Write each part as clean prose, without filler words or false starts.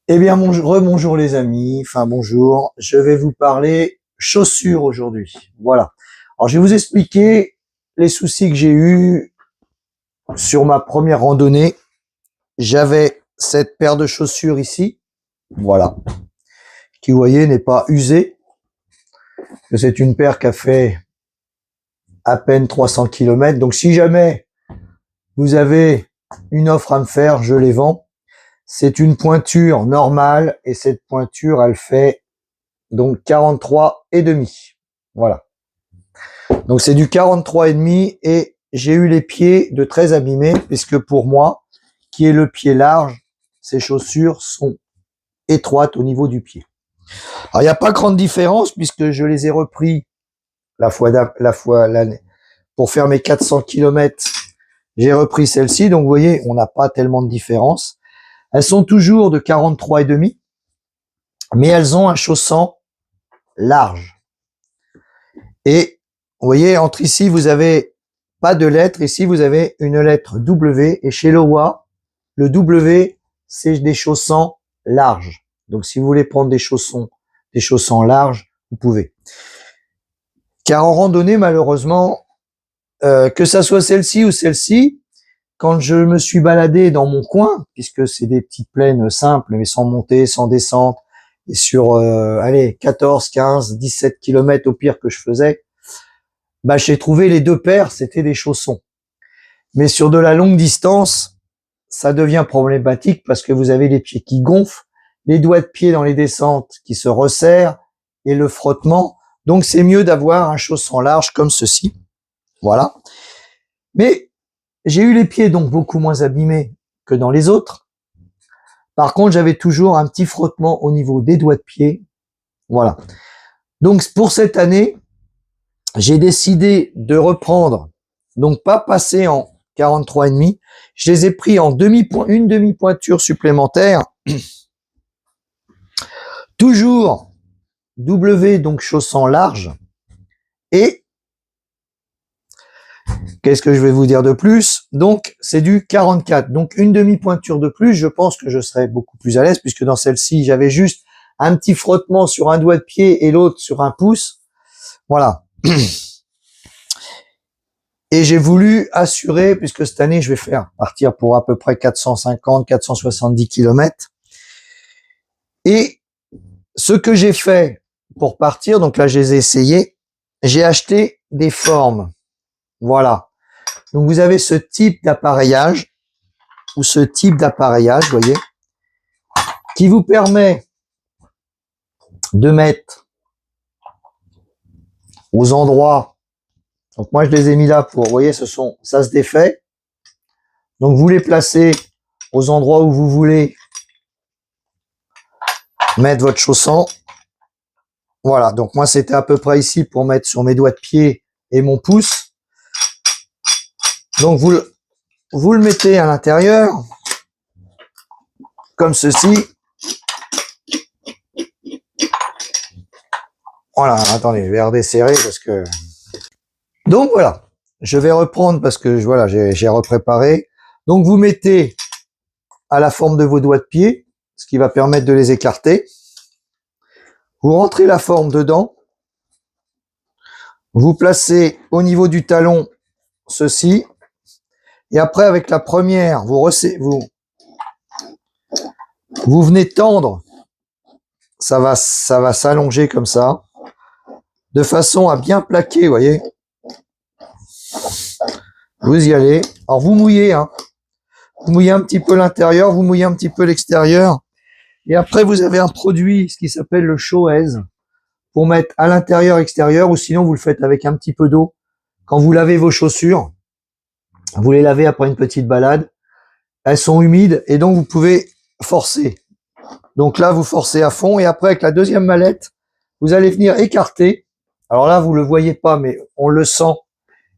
Eh bien, bonjour les amis, enfin bonjour, je vais vous parler chaussures aujourd'hui. Voilà. Alors, je vais vous expliquer les soucis que j'ai eus sur ma première randonnée. J'avais cette paire de chaussures ici, voilà, qui, vous voyez, n'est pas usée. C'est une paire qui a fait à peine 300 km. Donc, si jamais vous avez une offre à me faire, je les vends. C'est une pointure normale et cette pointure, elle fait donc 43 et demi. Voilà. Donc c'est du 43 et demi et j'ai eu les pieds de très abîmés puisque pour moi, qui est le pied large, ces chaussures sont étroites au niveau du pied. Alors il n'y a pas grande différence puisque je les ai repris l'année pour faire mes 400 km. J'ai repris celle-ci, donc vous voyez, on n'a pas tellement de différence. Elles sont toujours de 43 et demi, mais elles ont un chausson large. Et vous voyez, entre ici, vous avez pas de lettre. Ici, vous avez une lettre W. Et chez Lowa, le W, c'est des chaussons larges. Donc, si vous voulez prendre des chaussons larges, vous pouvez. Car en randonnée, malheureusement, que ça soit celle-ci ou celle-ci, quand je me suis baladé dans mon coin, puisque c'est des petites plaines simples, mais sans montée, sans descente, et sur, 14, 15, 17 kilomètres au pire que je faisais, bah, j'ai trouvé les deux paires, c'était des chaussons. Mais sur de la longue distance, ça devient problématique parce que vous avez les pieds qui gonflent, les doigts de pied dans les descentes qui se resserrent et le frottement. Donc, c'est mieux d'avoir un chausson large comme ceci. Voilà. Mais j'ai eu les pieds donc beaucoup moins abîmés que dans les autres. Par contre, j'avais toujours un petit frottement au niveau des doigts de pied. Voilà. Donc, pour cette année, j'ai décidé de reprendre, donc pas passer en 43 et demi. Je les ai pris en une demi-pointure supplémentaire. Toujours W, donc chaussons large. Et qu'est-ce que je vais vous dire de plus? Donc, c'est du 44. Donc, une demi-pointure de plus, je pense que je serai beaucoup plus à l'aise puisque dans celle-ci, j'avais juste un petit frottement sur un doigt de pied et l'autre sur un pouce. Voilà. Et j'ai voulu assurer, puisque cette année, je vais partir pour à peu près 450, 470 km. Et ce que j'ai fait pour partir, donc là, je les ai essayés, j'ai acheté des formes. Voilà. Donc, vous avez ce type d'appareillage, ou ce type d'appareillage, vous voyez, qui vous permet de mettre aux endroits. Donc, moi, je les ai mis là pour, vous voyez, ça se défait. Donc, vous les placez aux endroits où vous voulez mettre votre chausson. Voilà. Donc, moi, c'était à peu près ici pour mettre sur mes doigts de pied et mon pouce. Donc, vous le mettez à l'intérieur, comme ceci. Voilà, attendez, je vais redesserrer parce que... Donc, voilà, je vais reprendre parce que voilà, j'ai repréparé. Donc, vous mettez à la forme de vos doigts de pied, ce qui va permettre de les écarter. Vous rentrez la forme dedans. Vous placez au niveau du talon ceci. Et après, avec la première, vous venez tendre. Ça va s'allonger comme ça, de façon à bien plaquer, vous voyez. Vous y allez. Alors, vous mouillez, hein. Vous mouillez un petit peu l'intérieur, vous mouillez un petit peu l'extérieur. Et après, vous avez un produit, ce qui s'appelle le Shoes, pour mettre à l'intérieur, extérieur, ou sinon, vous le faites avec un petit peu d'eau. Quand vous lavez vos chaussures, vous les lavez après une petite balade. Elles sont humides et donc vous pouvez forcer. Donc là, vous forcez à fond et après, avec la deuxième mallette, vous allez venir écarter. Alors là, vous le voyez pas, mais on le sent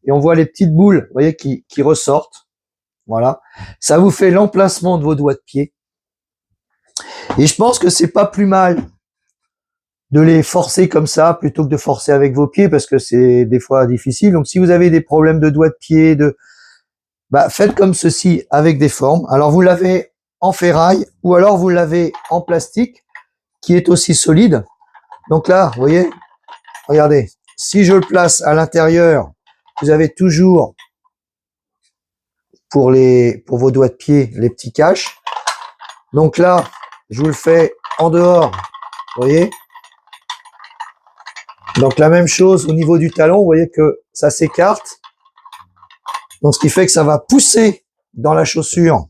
et on voit les petites boules, vous voyez, qui ressortent. Voilà. Ça vous fait l'emplacement de vos doigts de pied. Et je pense que c'est pas plus mal de les forcer comme ça plutôt que de forcer avec vos pieds parce que c'est des fois difficile. Donc, si vous avez des problèmes de doigts de pied, faites comme ceci avec des formes. Alors, vous lavez en ferraille ou alors vous l'avez en plastique qui est aussi solide. Donc là, vous voyez, regardez, si je le place à l'intérieur, vous avez toujours pour vos doigts de pied les petits caches. Donc là, je vous le fais en dehors, vous voyez. Donc la même chose au niveau du talon, vous voyez que ça s'écarte. Donc ce qui fait que ça va pousser dans la chaussure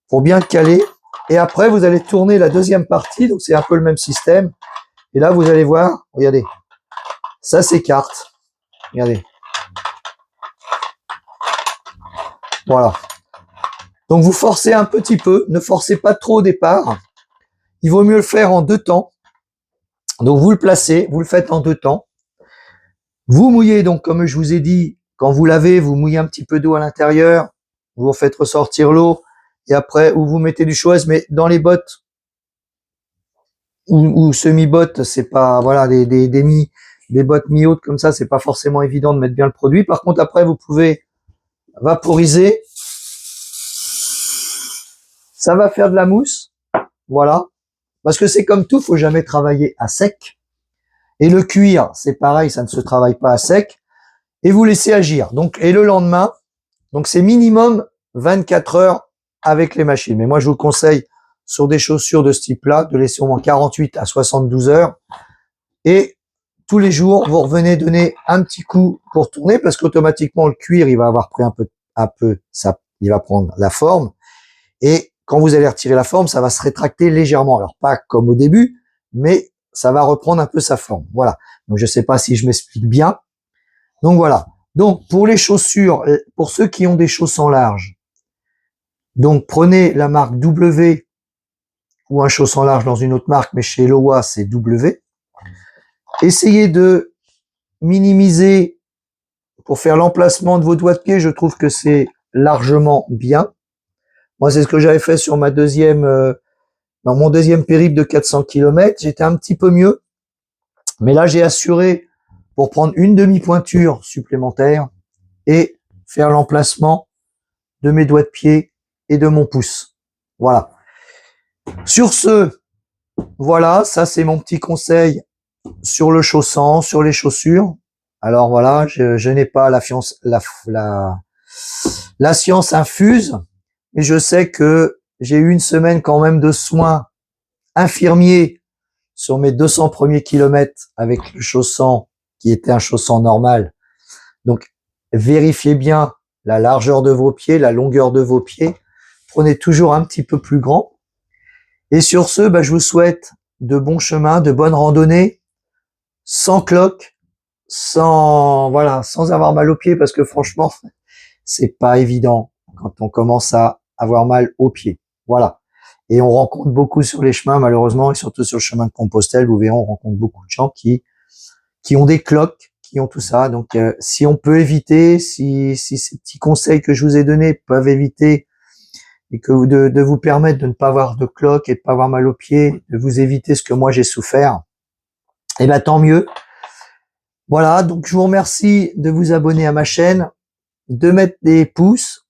pour bien caler. Et après, vous allez tourner la deuxième partie, donc c'est un peu le même système. Et là, vous allez voir, regardez, ça s'écarte. Regardez. Voilà. Donc vous forcez un petit peu, ne forcez pas trop au départ. Il vaut mieux le faire en 2 temps. Donc vous le placez, vous le faites en 2 temps. Vous mouillez donc, comme je vous ai dit, quand vous lavez, vous mouillez un petit peu d'eau à l'intérieur, vous faites ressortir l'eau, et après, ou vous mettez du Schweppes, mais dans les bottes ou semi-bottes, c'est pas, voilà, des bottes mi-hautes comme ça, c'est pas forcément évident de mettre bien le produit. Par contre, après, vous pouvez vaporiser. Ça va faire de la mousse, voilà. Parce que c'est comme tout, faut jamais travailler à sec. Et le cuir, c'est pareil, ça ne se travaille pas à sec. Et vous laissez agir. Donc, et le lendemain, donc c'est minimum 24 heures avec les machines. Mais moi, je vous conseille sur des chaussures de ce type-là de laisser au moins 48 à 72 heures. Et tous les jours, vous revenez donner un petit coup pour tourner parce qu'automatiquement, le cuir, il va avoir pris ça, il va prendre la forme. Et quand vous allez retirer la forme, ça va se rétracter légèrement. Alors, pas comme au début, mais ça va reprendre un peu sa forme. Voilà. Donc, je sais pas si je m'explique bien. Donc, voilà. Donc, pour les chaussures, pour ceux qui ont des chaussons larges, donc prenez la marque W ou un chausson large dans une autre marque, mais chez Lowa, c'est W. Essayez de minimiser pour faire l'emplacement de vos doigts de pied. Je trouve que c'est largement bien. Moi, c'est ce que j'avais fait sur dans mon deuxième périple de 400 km. J'étais un petit peu mieux. Mais là, j'ai assuré pour prendre une demi-pointure supplémentaire et faire l'emplacement de mes doigts de pied et de mon pouce. Voilà. Sur ce, voilà, ça c'est mon petit conseil sur le chausson, sur les chaussures. Alors voilà, je n'ai pas la science infuse, mais je sais que j'ai eu une semaine quand même de soins infirmiers sur mes 200 premiers kilomètres avec le chausson qui était un chausson normal. Donc, vérifiez bien la largeur de vos pieds, la longueur de vos pieds. Prenez toujours un petit peu plus grand. Et sur ce, je vous souhaite de bons chemins, de bonnes randonnées, sans cloque, sans avoir mal aux pieds, parce que franchement, c'est pas évident quand on commence à avoir mal aux pieds. Voilà. Et on rencontre beaucoup sur les chemins, malheureusement, et surtout sur le chemin de Compostelle, vous verrez, on rencontre beaucoup de gens qui ont des cloques, qui ont tout ça. Donc, si on peut éviter, si ces petits conseils que je vous ai donnés peuvent éviter et que de vous permettre de ne pas avoir de cloques et de pas avoir mal aux pieds, de vous éviter ce que moi j'ai souffert, eh ben tant mieux. Voilà, donc je vous remercie de vous abonner à ma chaîne, de mettre des pouces,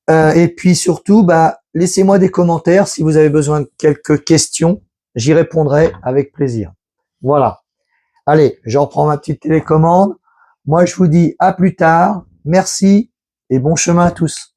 et puis surtout, laissez-moi des commentaires si vous avez besoin de quelques questions, j'y répondrai avec plaisir. Voilà. Allez, je reprends ma petite télécommande. Moi, je vous dis à plus tard. Merci et bon chemin à tous.